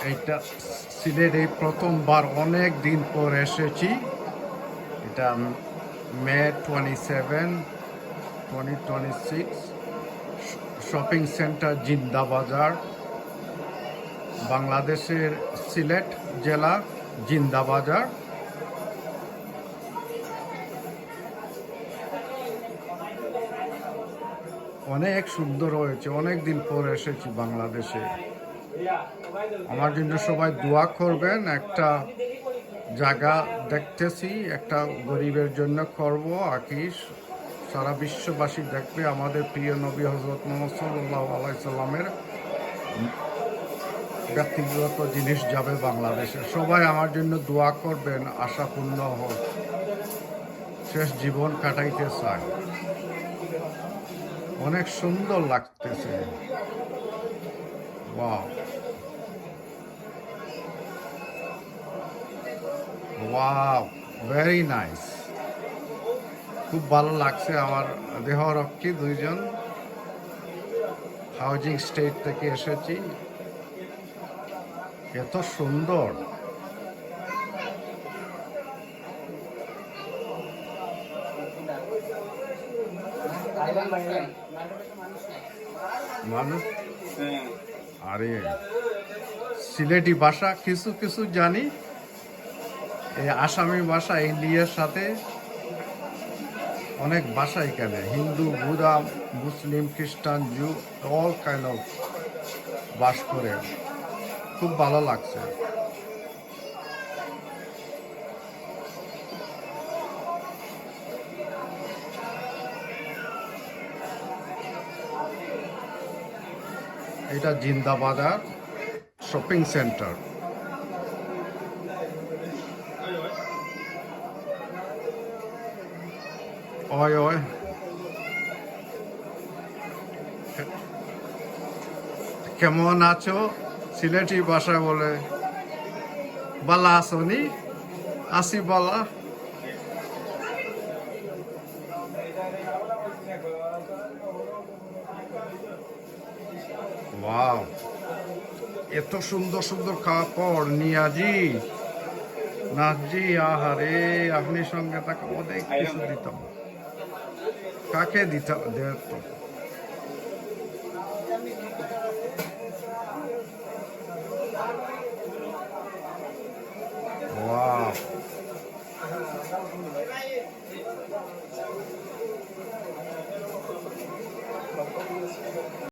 এইটা সিলেটে প্রথমবার অনেক দিন পর এসেছি। এটা মে 27, 2026, শপিং সেন্টার জিন্দা বাজার, বাংলাদেশের সিলেট জেলা জিন্দা বাজার। অনেক সুন্দর হয়েছে, অনেক দিন পর এসেছি বাংলাদেশে। আমার জন্য সবাই দোয়া করবেন। একটা জায়গা দেখতেছি, একটা গরিবের জন্য করব আর কি। সারা বিশ্ববাসী দেখবে আমাদের প্রিয় নবী হযরত মুহাম্মদ সাল্লাল্লাহু আলাইহি সাল্লামের ব্যক্তিগত জিনিস যাবে বাংলাদেশে। সবাই আমার জন্য দোয়া করবেন, আশা পূর্ণ হোক। শেষ জীবন কাটাইতে চাই। অনেক সুন্দর লাগতেছে। Wow, wow, very nice. খুব ভালো লাগছে। আমার দেহরক্ষী দুইজন হাউজিং স্টেট থেকে এসেছি। এত সুন্দর। মানুষ আরে সিলেটি ভাষা কিছু কিছু জানি, এই আসামি ভাষা ইন্ডিয়ার সাথে অনেক ভাষা এখানে, হিন্দু, বুদ্ধা, মুসলিম, খ্রিস্টান, জু, অল কাইন্ড অফ বাস করে। খুব ভালো লাগছে। এটা জিন্দা বাজার শপিং সেন্টার। ওই ওই কেমন আছো? সিলেটি ভাষায় বলে বালা আসনি, আসি বালা। ওয়াও, এত সুন্দর সুন্দর কাপড় নিয়াজি নাজি। আহারে, আপনি সঙ্গে তাকে অনেক কিছু দিতাম। কাকে দিতাম?